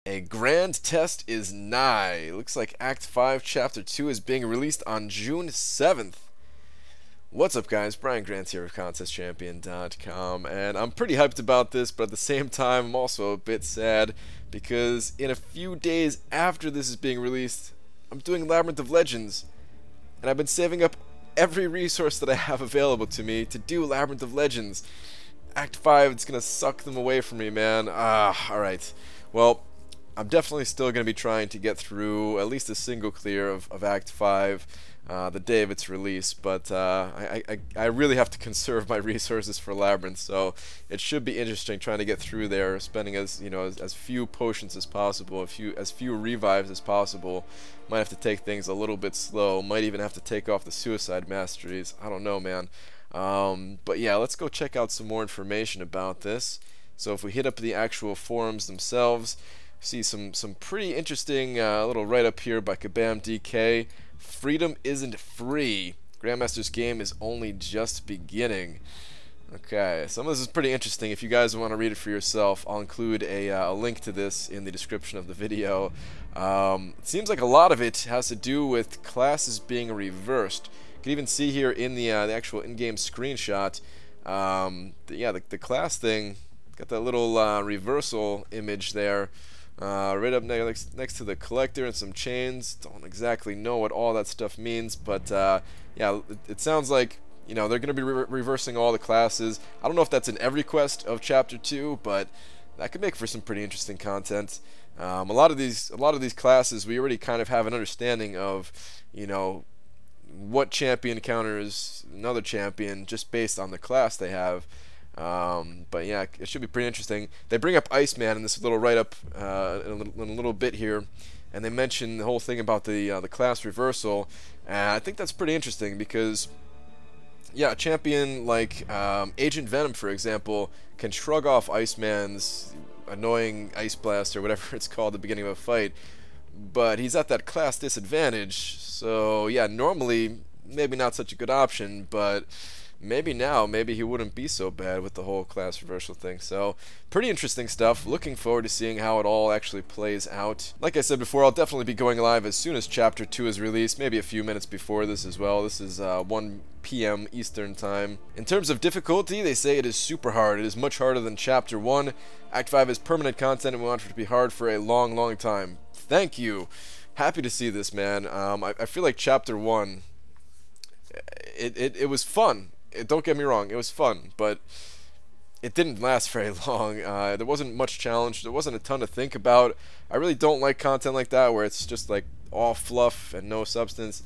A grand test is nigh. Looks like Act 5, Chapter 2 is being released on June 7th. What's up, guys? Brian Grant here of ContestChampion.com, and I'm pretty hyped about this, but at the same time, I'm also a bit sad because in a few days after this is being released, I'm doing Labyrinth of Legends, and I've been saving up every resource that I have available to me to do Labyrinth of Legends. Act 5, it's gonna suck them away from me, man. Alright. Well, I'm definitely still going to be trying to get through at least a single clear of Act 5 the day of its release, but I really have to conserve my resources for Labyrinth, so it should be interesting trying to get through there, spending as few potions as possible, as few revives as possible. Might have to take things a little bit slow, might even have to take off the suicide masteries. I don't know, man. But yeah, let's go check out some more information about this. So if we hit up the actual forums themselves, see some pretty interesting little write-up here by Kabam DK. Freedom isn't free. Grandmaster's game is only just beginning. Okay, some of this is pretty interesting. If you guys want to read it for yourself, I'll include a link to this in the description of the video. It seems like a lot of it has to do with classes being reversed. You can even see here in the actual in-game screenshot, the class thing got that little reversal image there. Right up next to the collector and some chains. Don't exactly know what all that stuff means, but yeah, it sounds like they're going to be reversing all the classes. I don't know if that's in every quest of Chapter 2, but that could make for some pretty interesting content. A lot of these classes we already kind of have an understanding of, what champion counters another champion just based on the class they have. But yeah, it should be pretty interesting. They bring up Iceman in this little write-up in a little bit here, and they mention the whole thing about the class reversal. And I think that's pretty interesting because, yeah, a champion like Agent Venom, for example, can shrug off Iceman's annoying Ice Blast or whatever it's called at the beginning of a fight, but he's at that class disadvantage. So yeah, normally maybe not such a good option, but maybe he wouldn't be so bad with the whole class reversal thing. So pretty interesting stuff. Looking forward to seeing how it all actually plays out. Like I said before, I'll definitely be going live as soon as Chapter 2 is released, maybe a few minutes before this as well. This is 1 p.m. Eastern time. In terms of difficulty, they say it is super hard. It is much harder than Chapter 1. Act 5 is permanent content and we want it to be hard for a long time. Thank you. Happy to see this, man. I feel like Chapter 1, it was fun. Don't get me wrong, it was fun, but it didn't last very long. There wasn't much challenge. There wasn't a ton to think about. I really don't like content like that where it's just like all fluff and no substance.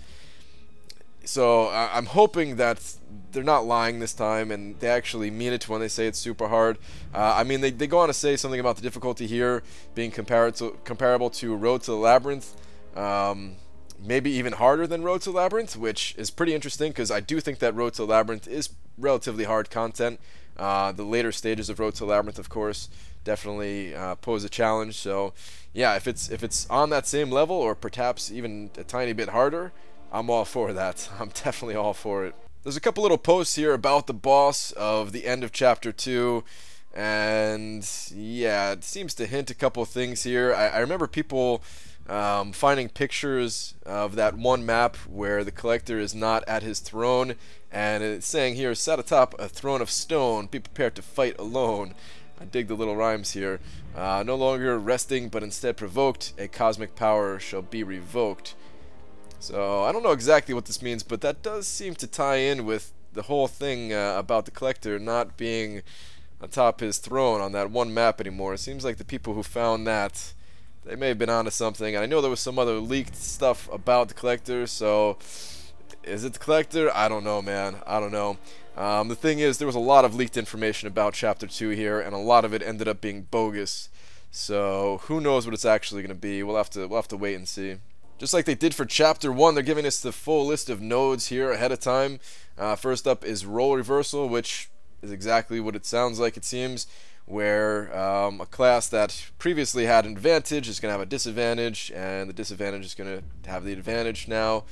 So I'm hoping that they're not lying this time and they actually mean it when they say it's super hard. I mean, they go on to say something about the difficulty here being comparable to Road to the Labyrinth. Maybe even harder than Road to Labyrinth, which is pretty interesting because I do think that Road to Labyrinth is relatively hard content. The later stages of Road to Labyrinth, of course, definitely pose a challenge. So yeah, if it's on that same level or perhaps even a tiny bit harder, I'm all for that. I'm definitely all for it. There's a couple little posts here about the boss of the end of Chapter 2. And yeah, it seems to hint a couple of things here. I remember people finding pictures of that one map where the collector is not at his throne, and it's saying here, sat atop a throne of stone, be prepared to fight alone. I dig the little rhymes here. No longer resting, but instead provoked, a cosmic power shall be revoked. So I don't know exactly what this means, but that does seem to tie in with the whole thing about the collector not being atop his throne on that one map anymore. It seems like the people who found that, they may have been onto something. And I know there was some other leaked stuff about the collector, so is it the collector? I don't know, man. I don't know. The thing is, there was a lot of leaked information about Chapter 2 here, and a lot of it ended up being bogus. So who knows what it's actually going to be? We'll have to wait and see. Just like they did for Chapter 1, they're giving us the full list of nodes here ahead of time. First up is role reversal, which is exactly what it sounds like, it seems, where a class that previously had an advantage is going to have a disadvantage, and the disadvantage is going to have the advantage now.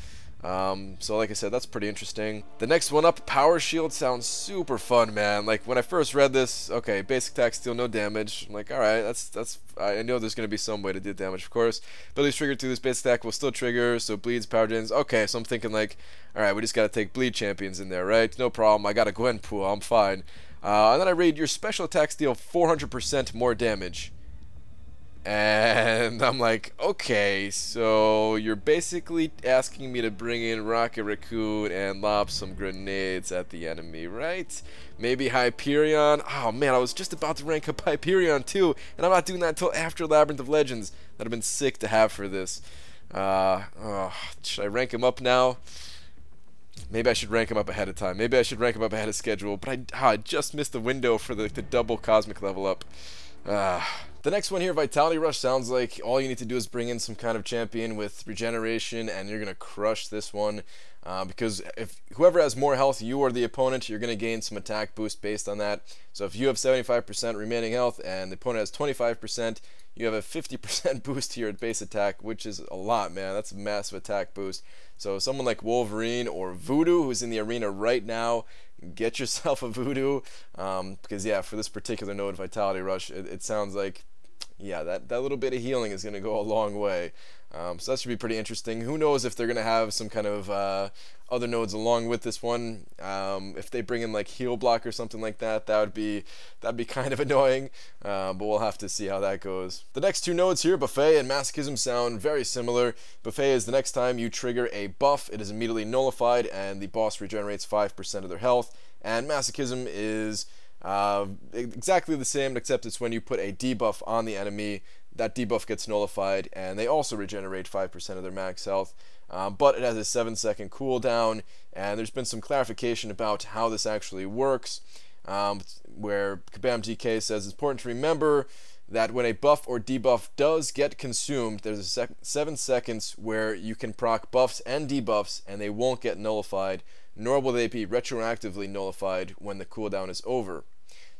So like I said, that's pretty interesting. The next one up, Power Shield, sounds super fun, man. Like when I first read this, okay, basic attack, steal, no damage. I'm like, all right, that's. I know there's gonna be some way to do damage, of course. Abilities triggered through this basic attack will still trigger, so bleeds, power gens. Okay, so I'm thinking like, all right, we just gotta take bleed champions in there, right? No problem. I got a Gwen pool, I'm fine. And then I read your special attacks deal 400% more damage. And I'm like, okay, so you're basically asking me to bring in Rocket Raccoon and lob some grenades at the enemy, right? Maybe Hyperion. Oh man, I was just about to rank up Hyperion too, and I'm not doing that until after Labyrinth of Legends. That'd have been sick to have for this. Should I rank him up now? Maybe I should rank him up ahead of time. Maybe I should rank him up ahead of schedule, but I just missed the window for the double cosmic level up. The next one here, Vitality Rush, sounds like all you need to do is bring in some kind of champion with regeneration, and you're going to crush this one. Because if whoever has more health, you or the opponent, you're going to gain some attack boost based on that. So if you have 75% remaining health and the opponent has 25%, you have a 50% boost to your base attack, which is a lot, man. That's a massive attack boost. So someone like Wolverine or Voodoo, who's in the arena right now, get yourself a Voodoo. Because, yeah, for this particular node, Vitality Rush, it sounds like, yeah, that little bit of healing is going to go a long way. So that should be pretty interesting. Who knows if they're going to have some kind of other nodes along with this one. If they bring in like heal block or something like that, that'd be kind of annoying. But we'll have to see how that goes. The next two nodes here, Buffet and Masochism, sound very similar. Buffet is the next time you trigger a buff, it is immediately nullified and the boss regenerates 5% of their health. And Masochism is exactly the same, except it's when you put a debuff on the enemy, that debuff gets nullified, and they also regenerate 5% of their max health. But it has a 7-second cooldown, and there's been some clarification about how this actually works, where Kabam DK says it's important to remember that when a buff or debuff does get consumed, there's a 7 seconds where you can proc buffs and debuffs, and they won't get nullified, nor will they be retroactively nullified when the cooldown is over.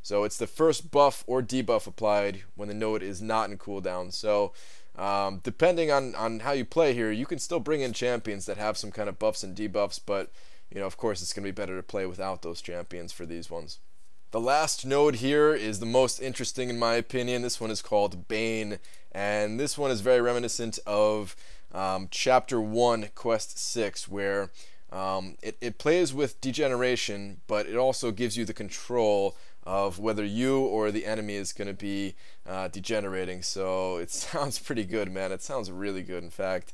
So it's the first buff or debuff applied when the node is not in cooldown. So depending on how you play here, you can still bring in champions that have some kind of buffs and debuffs, but you know, of course, it's going to be better to play without those champions for these ones. The last node here is the most interesting in my opinion. This one is called Bane, and this one is very reminiscent of Chapter 1, Quest 6, where it plays with degeneration, but it also gives you the control of whether you or the enemy is going to be degenerating. So it sounds pretty good, man. It sounds really good, in fact.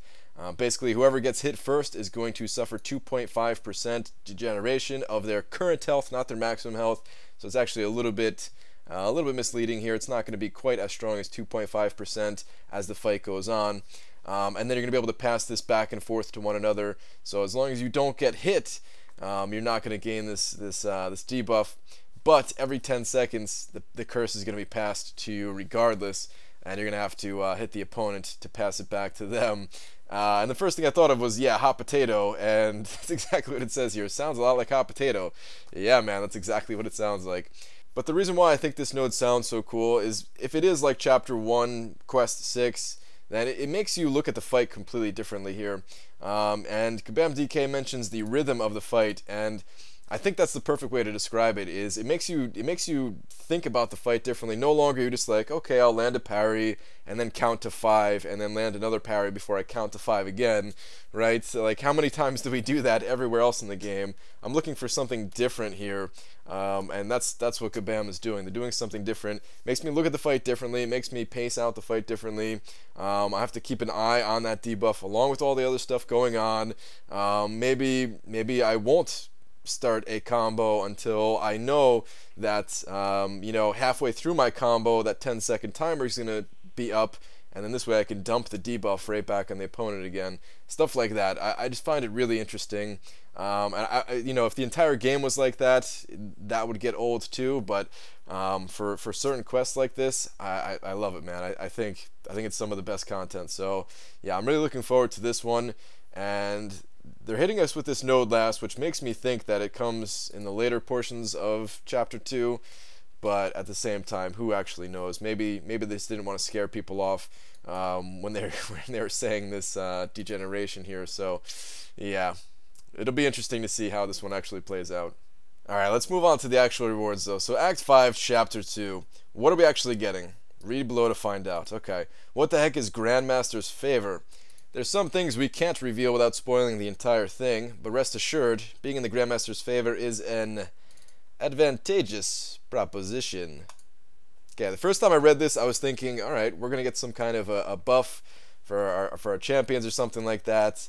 Basically, whoever gets hit first is going to suffer 2.5% degeneration of their current health, not their maximum health. So it's actually a little bit misleading here. It's not going to be quite as strong as 2.5% as the fight goes on. And then you're going to be able to pass this back and forth to one another. So as long as you don't get hit, you're not going to gain this debuff. But every 10 seconds, the curse is going to be passed to you regardless, and you're going to have to hit the opponent to pass it back to them. And the first thing I thought of was, yeah, hot potato, and that's exactly what it says here. It sounds a lot like hot potato. Yeah, man, that's exactly what it sounds like. But the reason why I think this node sounds so cool is if it is like Chapter 1, Quest 6, then it makes you look at the fight completely differently here. And Kabam DK mentions the rhythm of the fight, and I think that's the perfect way to describe it. Is it makes you think about the fight differently. No longer you're just like, okay, I'll land a parry and then count to 5 and then land another parry before I count to 5 again, right? So like, how many times do we do that everywhere else in the game? I'm looking for something different here, and that's what Kabam is doing. They're doing something different. Makes me look at the fight differently. It makes me pace out the fight differently. I have to keep an eye on that debuff along with all the other stuff going on. Maybe I won't start a combo until I know that you know, halfway through my combo that 10-second timer is going to be up, and then this way I can dump the debuff right back on the opponent again. Stuff like that. I just find it really interesting. And you know, if the entire game was like that, that would get old too. But for certain quests like this, I love it, man. I think it's some of the best content. So yeah, I'm really looking forward to this one. And they're hitting us with this node last, which makes me think that it comes in the later portions of Chapter 2, but at the same time, who actually knows? Maybe they just didn't want to scare people off when they when they were saying this degeneration here. So yeah, it'll be interesting to see how this one actually plays out. Alright, let's move on to the actual rewards though. So Act 5, Chapter 2. What are we actually getting? Read below to find out. Okay. What the heck is Grandmaster's favor? There's some things we can't reveal without spoiling the entire thing, but rest assured, being in the Grandmaster's favor is an advantageous proposition. Okay, the first time I read this, I was thinking, alright, we're going to get some kind of a buff for our champions or something like that.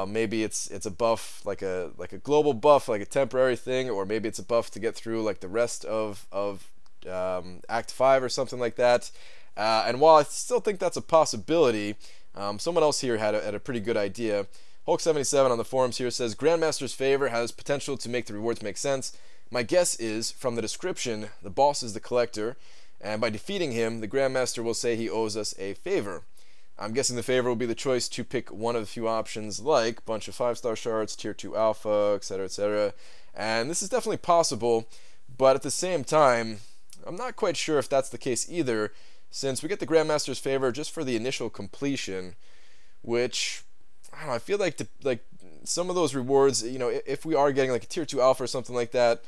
Maybe it's a buff, like a global buff, like a temporary thing, or maybe it's a buff to get through like the rest of Act 5 or something like that. And while I still think that's a possibility, someone else here had a pretty good idea. Hulk77 on the forums here says, Grandmaster's favor has potential to make the rewards make sense. My guess is, from the description, the boss is the collector, and by defeating him, the Grandmaster will say he owes us a favor. I'm guessing the favor will be the choice to pick one of a few options like bunch of 5-star shards, tier 2 alpha, etc, etc. And this is definitely possible, but at the same time, I'm not quite sure if that's the case either, since we get the Grandmaster's favor just for the initial completion, which, I don't know, I feel like some of those rewards, you know, if we are getting like a tier 2 alpha or something like that,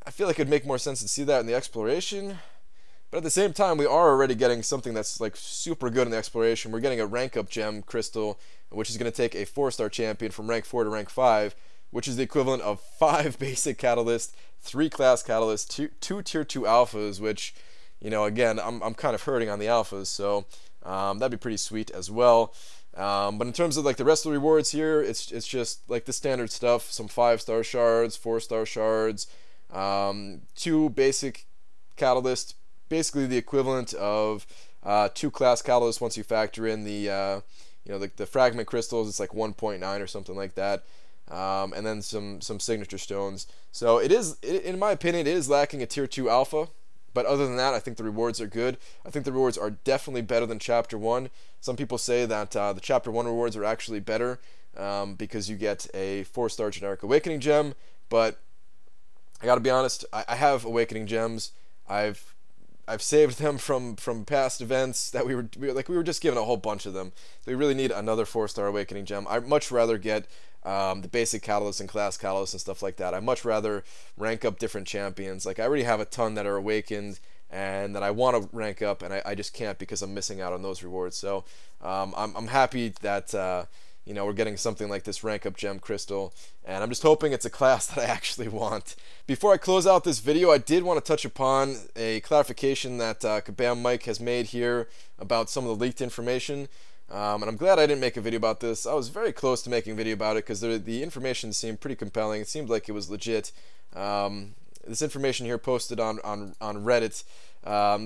I feel like it'd make more sense to see that in the exploration. But at the same time, we are already getting something that's like super good in the exploration. We're getting a rank up gem crystal, which is going to take a 4-star champion from rank 4 to rank 5, which is the equivalent of 5 basic catalysts, 3 class catalysts, 2 tier 2 alphas, which, you know, again, I'm kind of hurting on the alphas, so that'd be pretty sweet as well. But in terms of like the rest of the rewards here, it's just like the standard stuff: some 5-star shards, 4-star shards, 2 basic catalysts. Basically the equivalent of 2 class catalysts once you factor in the you know, the fragment crystals. It's like 1.9 or something like that, and then some signature stones. So in my opinion, it is lacking a tier 2 alpha, but other than that, I think the rewards are good. I think the rewards are definitely better than Chapter 1. Some people say that the Chapter 1 rewards are actually better because you get a 4-star generic awakening gem, but I gotta be honest, I have awakening gems. I've saved them from past events that we were just given a whole bunch of them. So we really need another 4-star awakening gem. I'd much rather get the basic catalysts and class catalysts and stuff like that. I'd much rather rank up different champions. Like, I already have a ton that are awakened and that I want to rank up, and I just can't because I'm missing out on those rewards. So I'm happy that you know, we're getting something like this rank up gem crystal, and I'm just hoping it's a class that I actually want. Before I close out this video, I did want to touch upon a clarification that Kabam Mike has made here about some of the leaked information, and I'm glad I didn't make a video about this. I was very close to making a video about it because the information seemed pretty compelling. It seemed like it was legit. This information here posted on Reddit,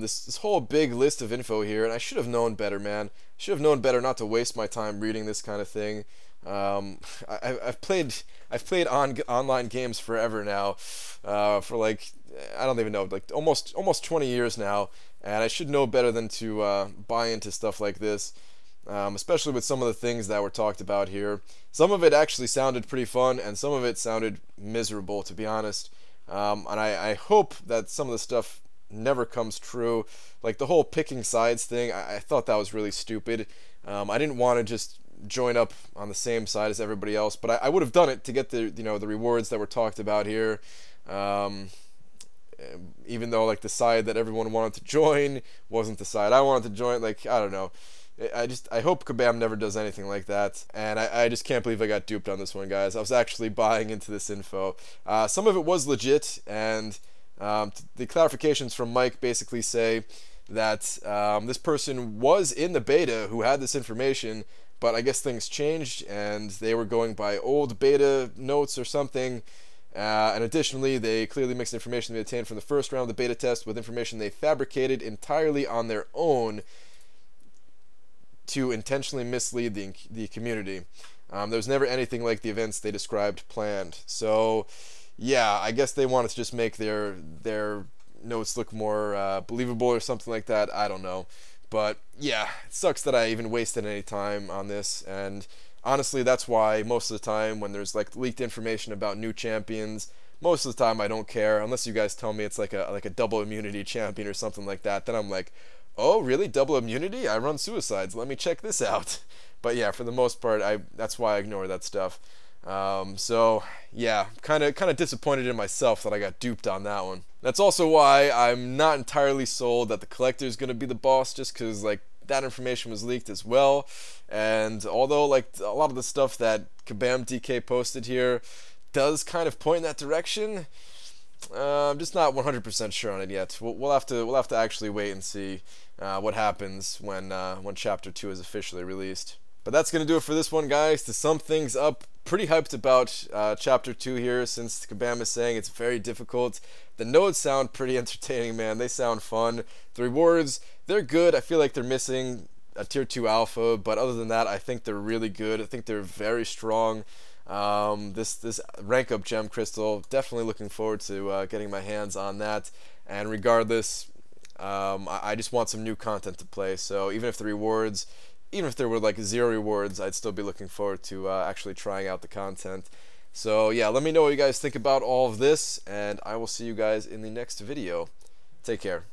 this whole big list of info here, and I should have known better, man. I should have known better not to waste my time reading this kind of thing. I've played online games forever now, for like, I don't even know, like almost 20 years now, and I should know better than to buy into stuff like this, especially with some of the things that were talked about here. Some of it actually sounded pretty fun, and some of it sounded miserable, to be honest. And I hope that some of the stuff never comes true. Like the whole picking sides thing, I thought that was really stupid. I didn't want to just join up on the same side as everybody else, but I would have done it to get the, you know, the rewards that were talked about here. Even though like the side that everyone wanted to join wasn't the side I wanted to join. Like, I don't know. I hope Kabam never does anything like that, and I just can't believe I got duped on this one, guys. I was actually buying into this info. Some of it was legit, and the clarifications from Mike basically say that this person was in the beta who had this information, but I guess things changed and they were going by old beta notes or something. And additionally, they clearly mixed information they obtained from the first round of the beta test with information they fabricated entirely on their own to intentionally mislead the community. There was never anything like the events they described planned. So yeah, I guess they wanted to just make their notes look more believable or something like that. I don't know. But yeah, it sucks that I even wasted any time on this, and honestly, that's why most of the time when there's like leaked information about new champions, most of the time I don't care unless you guys tell me it's like a double immunity champion or something like that. Then I'm like, Oh, really? Double immunity? I run suicides. Let me check this out. But yeah, for the most part, that's why I ignore that stuff. So yeah, kind of disappointed in myself that I got duped on that one. That's also why I'm not entirely sold that the collector is gonna be the boss, just because like that information was leaked as well. And although like a lot of the stuff that Kabam DK posted here does kind of point in that direction, I'm just not 100% sure on it yet. We'll have to actually wait and see what happens when Chapter 2 is officially released. But that's gonna do it for this one, guys. To sum things up, pretty hyped about Chapter 2 here, since Kabam is saying it's very difficult. The nodes sound pretty entertaining, man. They sound fun. The rewards, they're good. I feel like they're missing a Tier 2 alpha, but other than that, I think they're really good. I think they're very strong. This rank up gem crystal, definitely looking forward to getting my hands on that. And regardless, I just want some new content to play. So even if there were like 0 rewards, I'd still be looking forward to actually trying out the content. So yeah, let me know what you guys think about all of this, and I will see you guys in the next video. Take care.